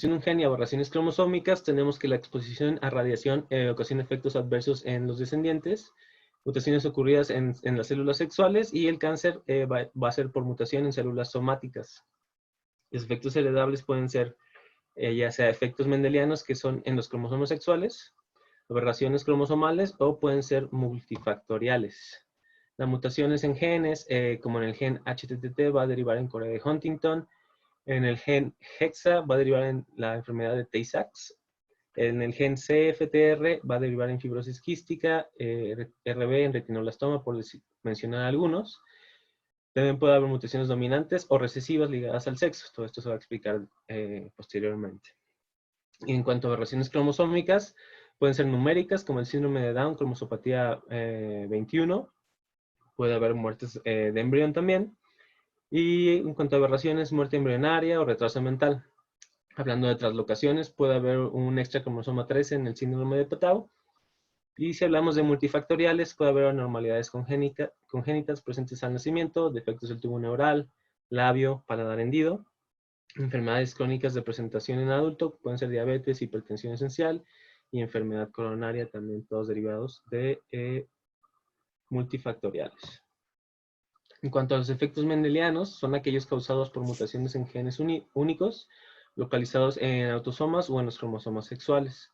un gen y aberraciones cromosómicas, tenemos que la exposición a radiación ocasiona efectos adversos en los descendientes, mutaciones ocurridas en las células sexuales, y el cáncer va a ser por mutación en células somáticas. Los efectos heredables pueden ser ya sea efectos mendelianos, que son en los cromosomas sexuales, aberraciones cromosomales, o pueden ser multifactoriales. Las mutaciones en genes, como en el gen HTT, va a derivar en Corea de Huntington. En el gen HEXA va a derivar en la enfermedad de Tay-Sachs. En el gen CFTR va a derivar en fibrosis quística, RB en retinoblastoma, por mencionar algunos. También puede haber mutaciones dominantes o recesivas ligadas al sexo. Todo esto se va a explicar posteriormente. Y en cuanto a aberraciones cromosómicas, pueden ser numéricas, como el síndrome de Down, cromosopatía 21. Puede haber muertes de embrión también. Y en cuanto a aberraciones, muerte embrionaria o retraso mental. Hablando de translocaciones, puede haber un extra cromosoma 13 en el síndrome de Patau. Y si hablamos de multifactoriales, puede haber anormalidades congénitas presentes al nacimiento, defectos del tubo neural, labio, paladar hendido. Enfermedades crónicas de presentación en adulto, pueden ser diabetes, hipertensión esencial y enfermedad coronaria, también todos derivados de multifactoriales. En cuanto a los efectos mendelianos, son aquellos causados por mutaciones en genes únicos, localizados en autosomas o en los cromosomas sexuales.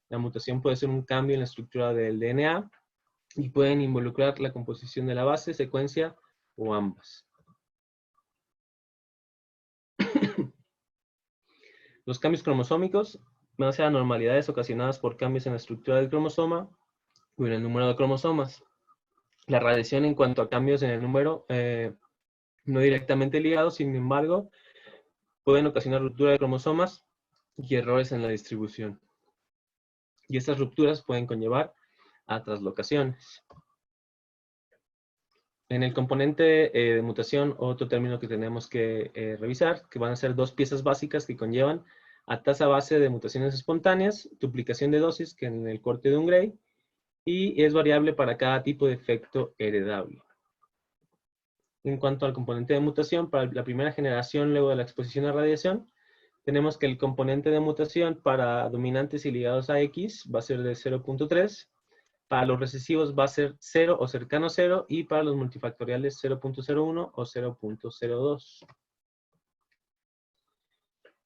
La mutación puede ser un cambio en la estructura del DNA y pueden involucrar la composición de la base, secuencia o ambas. Los cambios cromosómicos van a ser anormalidades ocasionadas por cambios en la estructura del cromosoma o en el número de cromosomas. La radiación en cuanto a cambios en el número no directamente ligados, sin embargo, pueden ocasionar ruptura de cromosomas y errores en la distribución. Y estas rupturas pueden conllevar a translocaciones. En el componente de mutación, otro término que tenemos que revisar, que van a ser dos piezas básicas que conllevan a tasa base de mutaciones espontáneas, duplicación de dosis, que en el corte de un Gray, y es variable para cada tipo de efecto heredable. En cuanto al componente de mutación, para la primera generación luego de la exposición a radiación, tenemos que el componente de mutación para dominantes y ligados a X va a ser de 0.3, para los recesivos va a ser 0 o cercano a 0, y para los multifactoriales 0.01 o 0.02.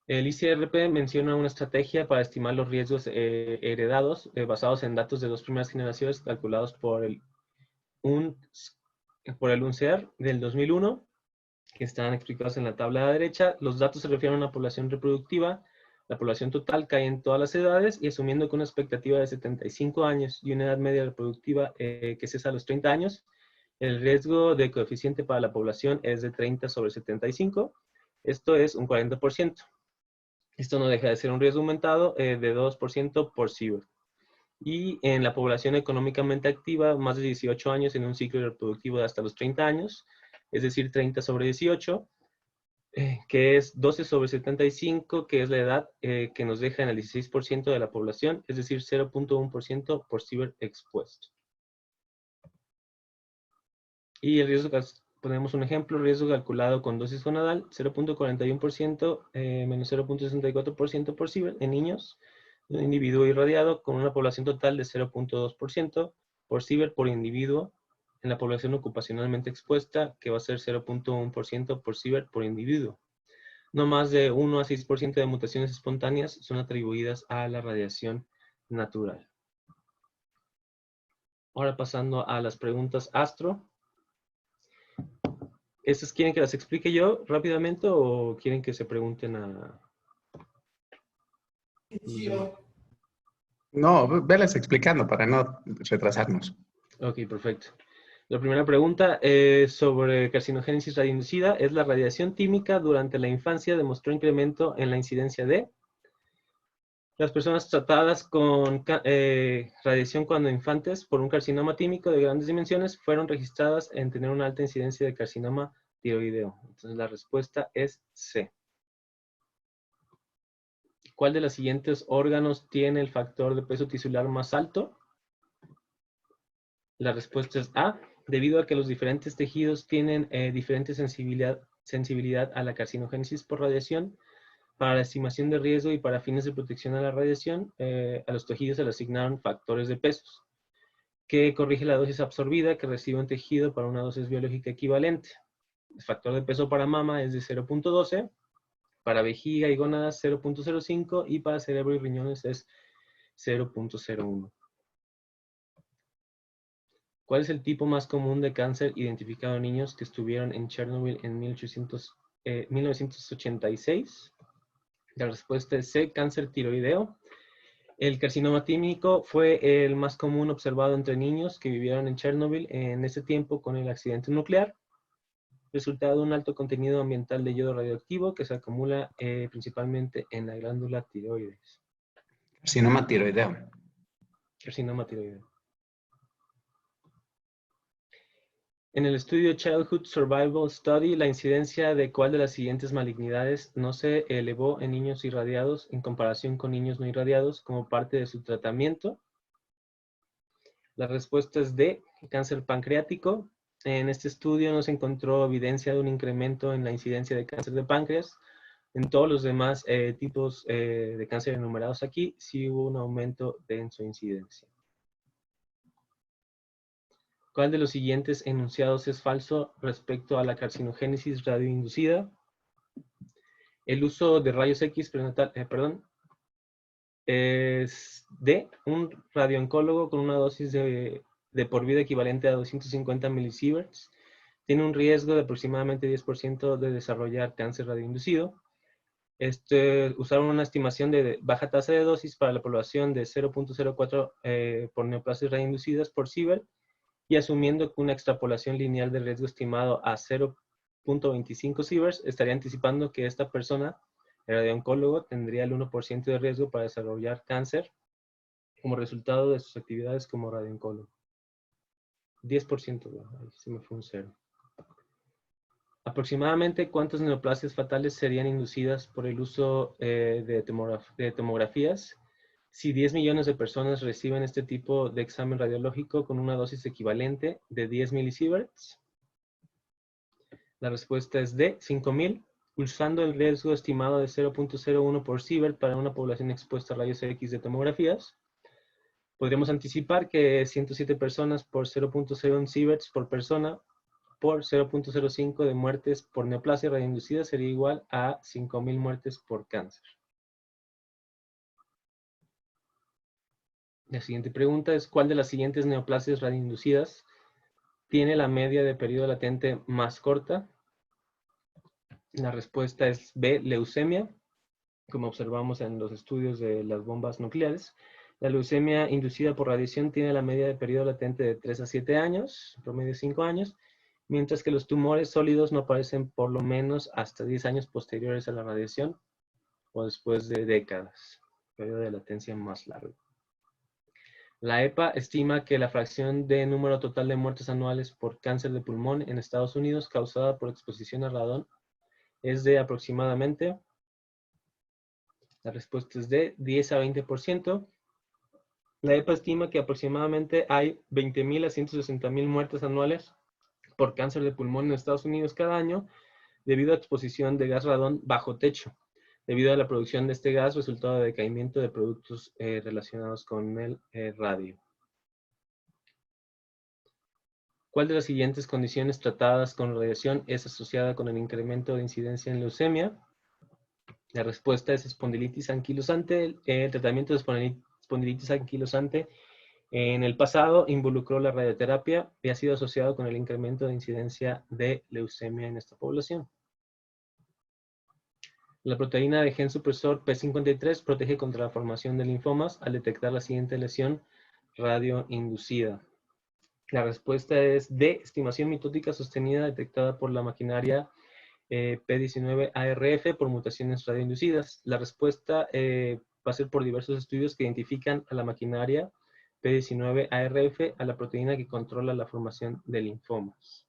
El ICRP menciona una estrategia para estimar los riesgos heredados basados en datos de dos primeras generaciones calculados por el UNCER del 2001, que están explicados en la tabla de la derecha. Los datos se refieren a una población reproductiva. La población total cae en todas las edades y asumiendo que una expectativa de 75 años y una edad media reproductiva que cesa a los 30 años, el riesgo de coeficiente para la población es de 30 sobre 75. Esto es un 40%. Esto no deja de ser un riesgo aumentado de 2% por ciber. Y en la población económicamente activa, más de 18 años en un ciclo reproductivo de hasta los 30 años, es decir, 30 sobre 18, que es 12 sobre 75, que es la edad que nos deja en el 16% de la población, es decir, 0.1% por ciber expuesto. Y el riesgo, ponemos un ejemplo, riesgo calculado con dosis gonadal, 0.41% menos 0.64% por ciber en niños, un individuo irradiado con una población total de 0.2% por ciber por individuo en la población ocupacionalmente expuesta, que va a ser 0.1% por ciber por individuo. No más de 1 a 6% de mutaciones espontáneas son atribuidas a la radiación natural. Ahora pasando a las preguntas astro. ¿Estas quieren que las explique yo rápidamente o quieren que se pregunten a...? No, velas explicando para no retrasarnos. Ok, perfecto. La primera pregunta es sobre carcinogénesis radioinducida. ¿Es la radiación tímica durante la infancia demostró incremento en la incidencia de? Las personas tratadas con radiación cuando infantes por un carcinoma tímico de grandes dimensiones fueron registradas en tener una alta incidencia de carcinoma tiroideo. Entonces la respuesta es C. ¿Cuál de los siguientes órganos tiene el factor de peso tisular más alto? La respuesta es A. Debido a que los diferentes tejidos tienen diferente sensibilidad a la carcinogénesis por radiación, Para la estimación de riesgo y para fines de protección a la radiación, a los tejidos se le asignaron factores de pesos, que corrige la dosis absorbida que recibe un tejido para una dosis biológica equivalente. El factor de peso para mama es de 0.12, para vejiga y gónadas 0.05 y para cerebro y riñones es 0.01. ¿Cuál es el tipo más común de cáncer identificado en niños que estuvieron en Chernobyl en 1986? La respuesta es C, cáncer tiroideo. El carcinoma tímico fue el más común observado entre niños que vivieron en Chernobyl en ese tiempo con el accidente nuclear, resultado de un alto contenido ambiental de yodo radioactivo que se acumula principalmente en la glándula tiroides. Carcinoma tiroideo. Carcinoma tiroideo. En el estudio Childhood Survival Study, la incidencia de cuál de las siguientes malignidades no se elevó en niños irradiados en comparación con niños no irradiados como parte de su tratamiento. La respuesta es D, cáncer pancreático. En este estudio no se encontró evidencia de un incremento en la incidencia de cáncer de páncreas. En todos los demás tipos de cáncer enumerados aquí, sí hubo un aumento en su incidencia. ¿Cuál de los siguientes enunciados es falso respecto a la carcinogénesis radioinducida? El uso de rayos X prenatal, es D, un radiooncólogo con una dosis de por vida equivalente a 250 milisieverts tiene un riesgo de aproximadamente 10% de desarrollar cáncer radioinducido. Usaron una estimación de baja tasa de dosis para la población de 0.04 por neoplasias radioinducidas por sievert y asumiendo que una extrapolación lineal de riesgo estimado a 0.25 sieverts, estaría anticipando que esta persona, el radiooncólogo, tendría el 1% de riesgo para desarrollar cáncer como resultado de sus actividades como radiooncólogo. 10%, ahí se me fue un 0. Aproximadamente, ¿cuántas neoplasias fatales serían inducidas por el uso de tomografías? Si 10 millones de personas reciben este tipo de examen radiológico con una dosis equivalente de 10 milisieverts, la respuesta es D, 5,000, usando el riesgo estimado de 0.01 por sievert para una población expuesta a rayos X de tomografías. Podríamos anticipar que 107 personas por 0.01 sieverts por persona por 0.05 de muertes por neoplasia radioinducida sería igual a 5,000 muertes por cáncer. La siguiente pregunta es, ¿cuál de las siguientes neoplasias radioinducidas tiene la media de periodo latente más corta? La respuesta es B, leucemia, como observamos en los estudios de las bombas nucleares. La leucemia inducida por radiación tiene la media de periodo latente de 3 a 7 años, promedio 5 años, mientras que los tumores sólidos no aparecen por lo menos hasta 10 años posteriores a la radiación o después de décadas, periodo de latencia más largo. La EPA estima que la fracción de número total de muertes anuales por cáncer de pulmón en Estados Unidos causada por exposición a radón es de aproximadamente, la respuesta es de 10 a 20%. La EPA estima que aproximadamente hay 20,000 a 160,000 muertes anuales por cáncer de pulmón en Estados Unidos cada año debido a exposición de gas radón bajo techo, debido a la producción de este gas resultado de decaimiento de productos relacionados con el radio. ¿Cuál de las siguientes condiciones tratadas con radiación es asociada con el incremento de incidencia en leucemia? La respuesta es espondilitis anquilosante. El tratamiento de espondilitis anquilosante en el pasado involucró la radioterapia y ha sido asociado con el incremento de incidencia de leucemia en esta población. La proteína de gen supresor P53 protege contra la formación de linfomas al detectar la siguiente lesión radioinducida. La respuesta es D, estimación mitótica sostenida detectada por la maquinaria P19ARF por mutaciones radioinducidas. La respuesta va a ser por diversos estudios que identifican a la maquinaria P19ARF a la proteína que controla la formación de linfomas.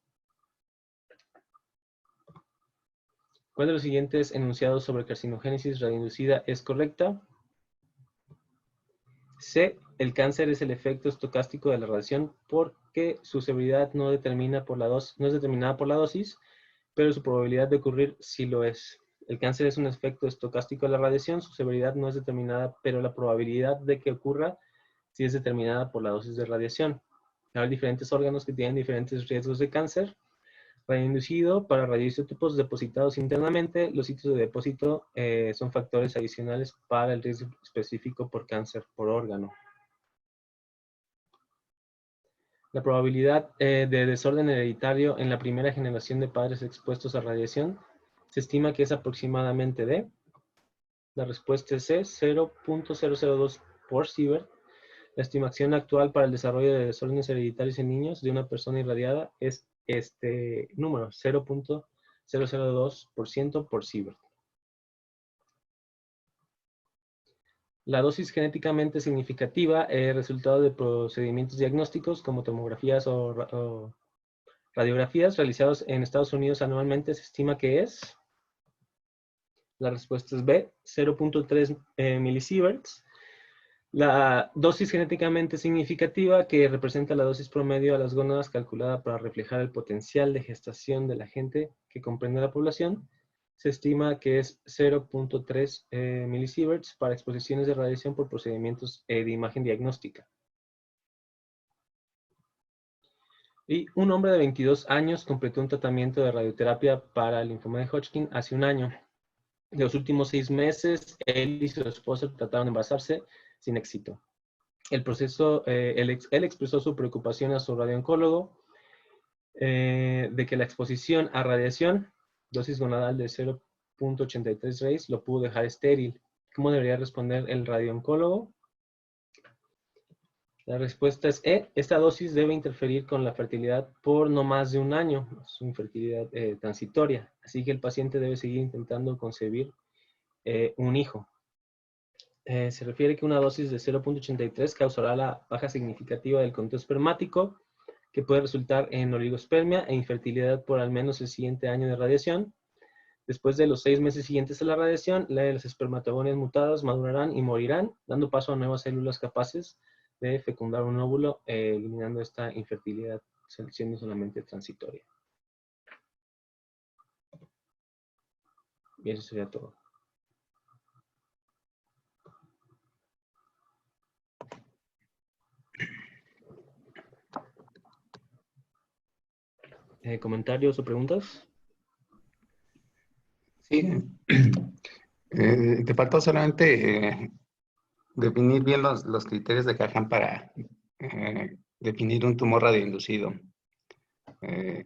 ¿Cuál de los siguientes enunciados sobre carcinogénesis radioinducida es correcta? C. El cáncer es el efecto estocástico de la radiación porque su severidad no es determinada por la dosis, pero su probabilidad de ocurrir sí lo es. El cáncer es un efecto estocástico de la radiación, su severidad no es determinada, pero la probabilidad de que ocurra sí es determinada por la dosis de radiación. Hay diferentes órganos que tienen diferentes riesgos de cáncer. Radioinducido, para radioisótopos depositados internamente, los sitios de depósito son factores adicionales para el riesgo específico por cáncer por órgano. La probabilidad de desorden hereditario en la primera generación de padres expuestos a radiación se estima que es aproximadamente de, la respuesta es C, 0.002 por Sievert. La estimación actual para el desarrollo de desórdenes hereditarios en niños de una persona irradiada es este número, 0.002% por Sievert. La dosis genéticamente significativa es resultado de procedimientos diagnósticos como tomografías o radiografías realizados en Estados Unidos anualmente. Se estima que es, la respuesta es B, 0.3 milisieverts. La dosis genéticamente significativa, que representa la dosis promedio a las gónadas calculada para reflejar el potencial de gestación de la gente que comprende la población, se estima que es 0.3 milisieverts para exposiciones de radiación por procedimientos de imagen diagnóstica. Y un hombre de 22 años completó un tratamiento de radioterapia para el linfoma de Hodgkin hace un año. De los últimos 6 meses, él y su esposa trataron de embarazarse sin éxito. El proceso, él expresó su preocupación a su radiooncólogo de que la exposición a radiación, dosis gonadal de 0.83 rays, lo pudo dejar estéril. ¿Cómo debería responder el radiooncólogo? La respuesta es E. Esta dosis debe interferir con la fertilidad por no más de un año. Es una infertilidad transitoria. Así que el paciente debe seguir intentando concebir un hijo. Se refiere que una dosis de 0.83 causará la baja significativa del conteo espermático, que puede resultar en oligospermia e infertilidad por al menos el siguiente año de radiación. Después de los 6 meses siguientes a la radiación, las espermatogonias mutadas madurarán y morirán, dando paso a nuevas células capaces de fecundar un óvulo, eliminando esta infertilidad, siendo solamente transitoria. Y eso sería todo. ¿Comentarios o preguntas? Sí. Te faltó solamente definir bien los criterios de Cahan para definir un tumor radioinducido.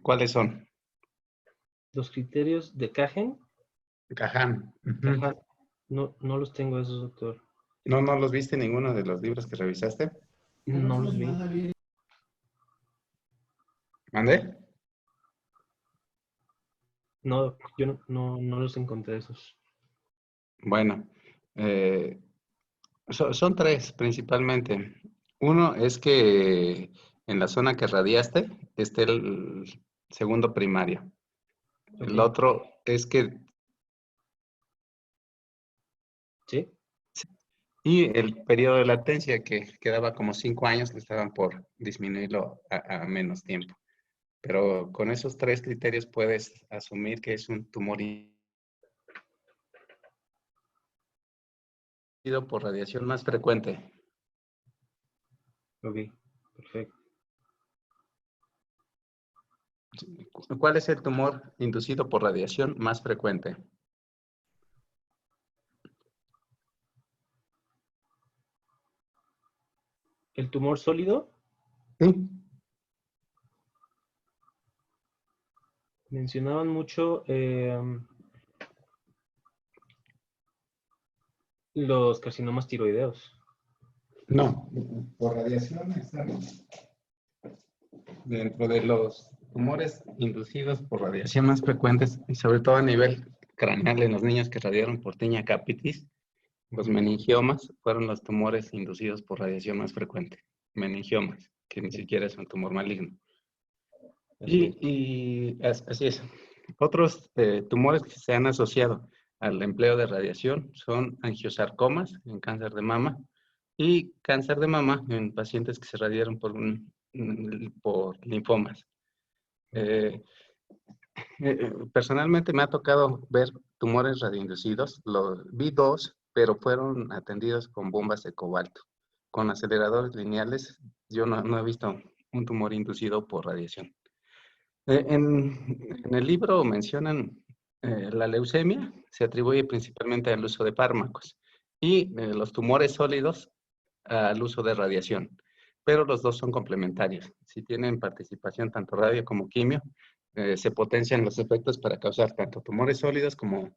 ¿Cuáles son? Los criterios de Cahan. Cahan. Cahan. No los tengo esos, doctor. ¿No los viste en ninguno de los libros que revisaste? No los vi. ¿Mande? No, yo no los encontré esos. Bueno, son 3 principalmente. Uno es que en la zona que radiaste esté el segundo primario. Okay. El otro es que... ¿Sí? Y el periodo de latencia, que quedaba como 5 años, que estaban por disminuirlo a menos tiempo. Pero con esos 3 criterios puedes asumir que es un tumor por radiación más frecuente. Ok, perfecto. ¿Cuál es el tumor inducido por radiación más frecuente? ¿El tumor sólido? Sí. Mencionaban mucho los carcinomas tiroideos. No, por radiación están dentro de los tumores inducidos por radiación más frecuentes, y sobre todo a nivel craneal en los niños que radiaron por tinea capitis. Los meningiomas fueron los tumores inducidos por radiación más frecuente. Meningiomas, que ni siquiera es un tumor maligno. Así es. Otros tumores que se han asociado al empleo de radiación son angiosarcomas en cáncer de mama y cáncer de mama en pacientes que se radiaron por linfomas. Personalmente me ha tocado ver tumores radioinducidos. Vi dos, pero fueron atendidos con bombas de cobalto. Con aceleradores lineales, yo no he visto un tumor inducido por radiación. En el libro mencionan la leucemia, se atribuye principalmente al uso de fármacos, y los tumores sólidos al uso de radiación, pero los dos son complementarios. Si tienen participación tanto radio como quimio, se potencian los efectos para causar tanto tumores sólidos como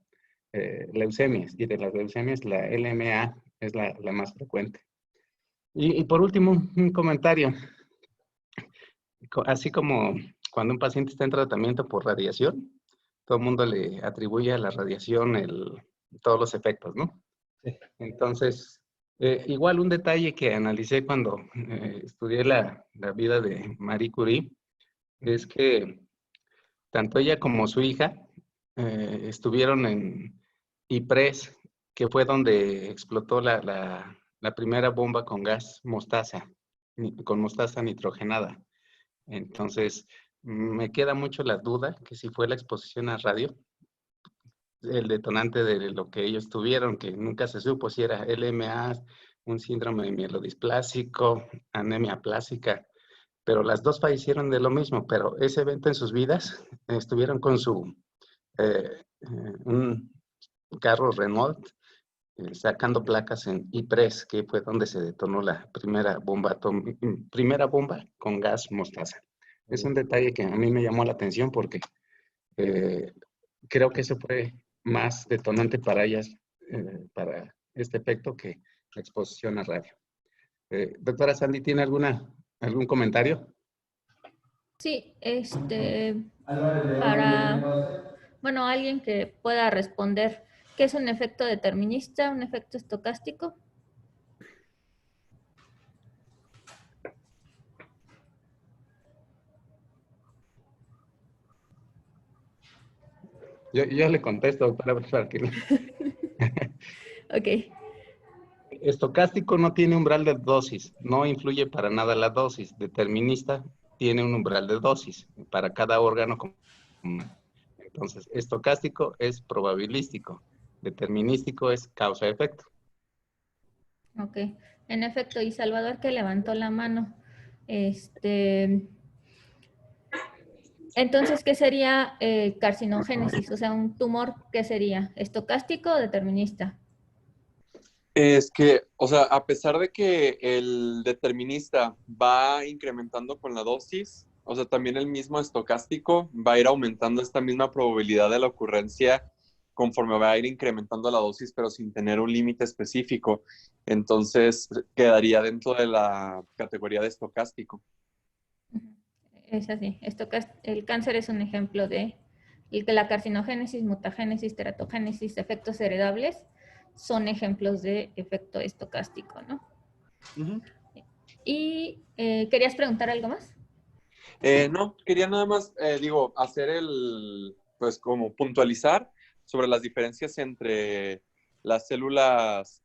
leucemias, y de las leucemias la LMA es la más frecuente. Y por último, un comentario. Así como cuando un paciente está en tratamiento por radiación, todo el mundo le atribuye a la radiación todos los efectos, ¿no? Sí. Entonces, igual un detalle que analicé cuando estudié la vida de Marie Curie es que tanto ella como su hija estuvieron en Ypres, que fue donde explotó la primera bomba con gas mostaza, con mostaza nitrogenada. Entonces, me queda mucho la duda que si fue la exposición a radio el detonante de lo que ellos tuvieron, que nunca se supo si era LMA, un síndrome mielodisplásico, anemia plástica, pero las dos fallecieron de lo mismo. Pero ese evento en sus vidas estuvieron con un carro Renault sacando placas en Ypres, que fue donde se detonó la primera bomba con gas mostaza. Es un detalle que a mí me llamó la atención porque creo que eso fue más detonante para ellas, para este efecto, que la exposición a radio. Doctora Sandy, ¿tiene algún comentario? Sí, para, bueno, alguien que pueda responder, ¿qué es un efecto determinista, un efecto estocástico? Yo le contesto, doctora, para que... Ok. Estocástico no tiene umbral de dosis, no influye para nada la dosis. Determinista tiene un umbral de dosis para cada órgano. Entonces, estocástico es probabilístico, determinístico es causa-efecto. Ok. En efecto, y Salvador, que levantó la mano. Entonces, ¿qué sería carcinogénesis? O sea, un tumor, ¿qué sería? ¿Estocástico o determinista? Es que, o sea, a pesar de que el determinista va incrementando con la dosis, o sea, también el mismo estocástico va a ir aumentando esta misma probabilidad de la ocurrencia conforme va a ir incrementando la dosis, pero sin tener un límite específico. Entonces, quedaría dentro de la categoría de estocástico. Es así. El cáncer es un ejemplo de la carcinogénesis, mutagénesis, teratogénesis, efectos heredables, son ejemplos de efecto estocástico, ¿no? Uh-huh. Y ¿querías preguntar algo más? No, quería nada más, hacer pues como puntualizar sobre las diferencias entre las células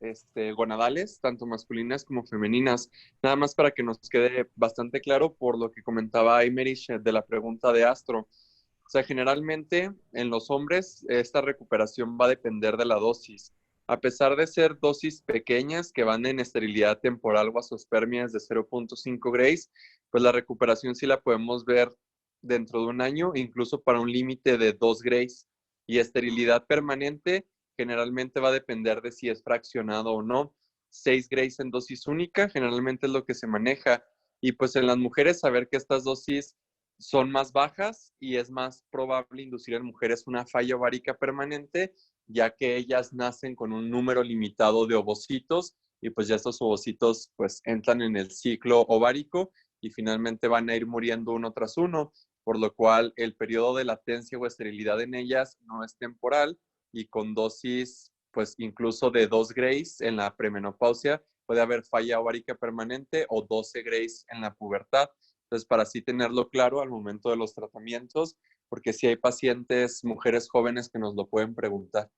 gonadales, tanto masculinas como femeninas, nada más para que nos quede bastante claro por lo que comentaba Aymerich de la pregunta de Astro. O sea, generalmente en los hombres esta recuperación va a depender de la dosis. A pesar de ser dosis pequeñas que van en esterilidad temporal o azoospermias de 0.5 Grays, pues la recuperación sí la podemos ver dentro de un año, incluso para un límite de 2 Grays. Y esterilidad permanente generalmente va a depender de si es fraccionado o no. 6 Grays en dosis única generalmente es lo que se maneja. Y pues en las mujeres saber que estas dosis son más bajas y es más probable inducir en mujeres una falla ovárica permanente, ya que ellas nacen con un número limitado de ovocitos y pues ya estos ovocitos pues entran en el ciclo ovárico y finalmente van a ir muriendo uno tras uno, por lo cual el periodo de latencia o esterilidad en ellas no es temporal y con dosis pues incluso de 2 Grays en la premenopausia puede haber falla ovárica permanente o 12 Grays en la pubertad. Entonces, para así tenerlo claro al momento de los tratamientos, porque si hay pacientes, mujeres jóvenes que nos lo pueden preguntar.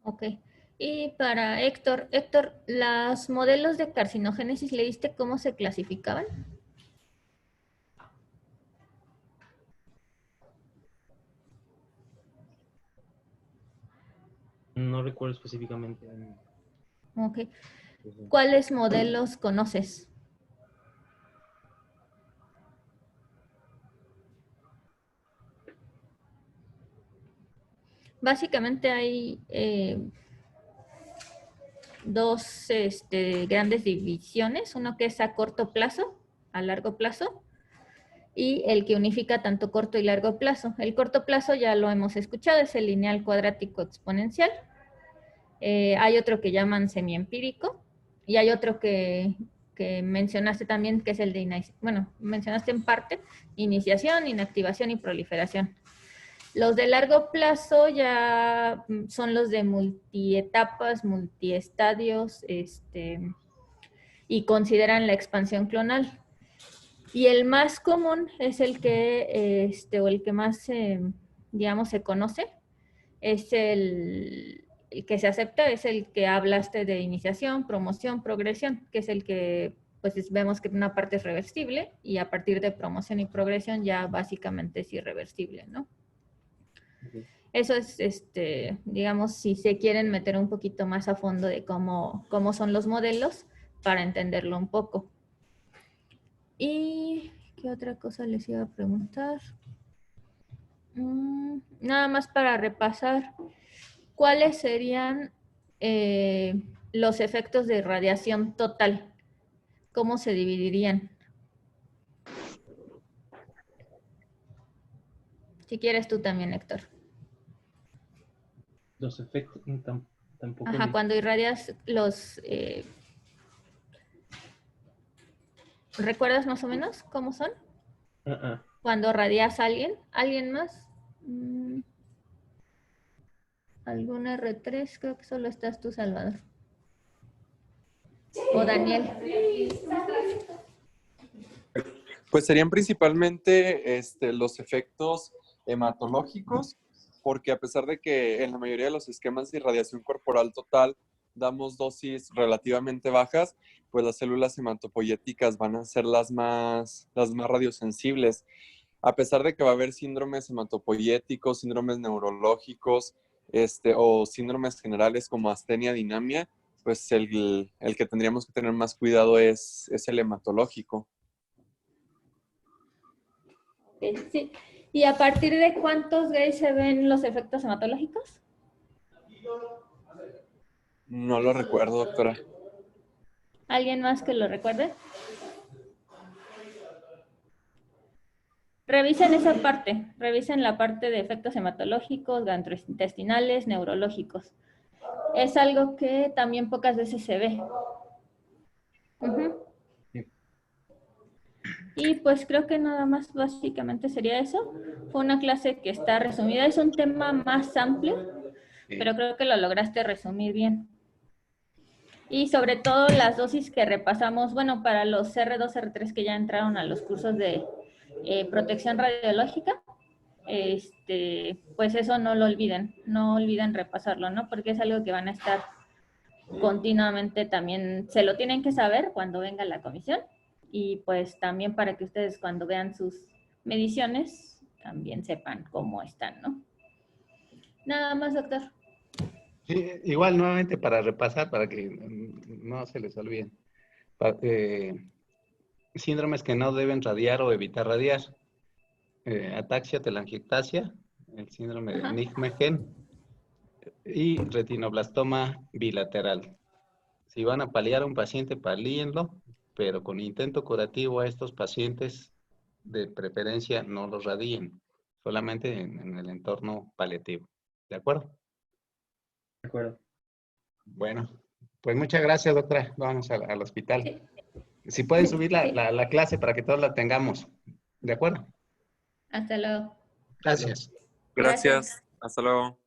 Ok. Y para Héctor, ¿los modelos de carcinogénesis leíste cómo se clasificaban? No recuerdo específicamente. Ok. ¿Cuáles modelos conoces? Básicamente hay dos grandes divisiones, uno que es a corto plazo, a largo plazo, y el que unifica tanto corto y largo plazo. El corto plazo ya lo hemos escuchado, es el lineal cuadrático exponencial. Hay otro que llaman semiempírico y hay otro que mencionaste también, que es el de, bueno, mencionaste en parte, iniciación, inactivación y proliferación. Los de largo plazo ya son los de multietapas, multiestadios, y consideran la expansión clonal. Y el más común es el que, o el que más, digamos, se conoce, es el que se acepta, es el que hablaste de iniciación, promoción, progresión, que es el que, pues vemos que una parte es reversible y a partir de promoción y progresión ya básicamente es irreversible, ¿no? Eso es, digamos, si se quieren meter un poquito más a fondo de cómo son los modelos para entenderlo un poco. ¿Y qué otra cosa les iba a preguntar? Nada más para repasar, ¿cuáles serían los efectos de radiación total? ¿Cómo se dividirían? Si quieres tú también, Héctor. Los efectos tampoco. Ajá, cuando irradias los... ¿recuerdas más o menos cómo son? Cuando radias a alguien más. ¿Algún R3? Creo que solo estás tú, Salvador. O Daniel. Pues serían principalmente los efectos hematológicos, porque a pesar de que en la mayoría de los esquemas de irradiación corporal total damos dosis relativamente bajas, pues las células hematopoyéticas van a ser las más radiosensibles. A pesar de que va a haber síndromes hematopoyéticos, síndromes neurológicos, o síndromes generales como astenia dinamia, pues el que tendríamos que tener más cuidado es el hematológico. Sí. ¿Y a partir de cuántos grays se ven los efectos hematológicos? No lo recuerdo, doctora. ¿Alguien más que lo recuerde? Revisen esa parte, revisen la parte de efectos hematológicos, gastrointestinales, neurológicos. Es algo que también pocas veces se ve. Sí. Y pues creo que nada más básicamente sería eso. Fue una clase que está resumida, es un tema más amplio, pero creo que lo lograste resumir bien. Y sobre todo las dosis que repasamos, bueno, para los R2, R3 que ya entraron a los cursos de protección radiológica, pues eso no lo olviden, no olviden repasarlo, ¿no? Porque es algo que van a estar continuamente también, se lo tienen que saber cuando venga la comisión y pues también para que ustedes cuando vean sus mediciones también sepan cómo están, ¿no? Nada más, doctor. Sí, igual nuevamente para repasar, para que no se les olviden. Síndromes que no deben radiar o evitar radiar. Ataxia, telangiectasia, el síndrome de Nijmegen y retinoblastoma bilateral. Si van a paliar a un paciente, palíenlo, pero con intento curativo a estos pacientes, de preferencia no los radien, solamente en el entorno paliativo. ¿De acuerdo? De acuerdo. Bueno, pues muchas gracias, doctora. Vamos al hospital. Sí. Si pueden subir la clase para que todos la tengamos. ¿De acuerdo? Hasta luego. Gracias. Gracias. Hasta luego.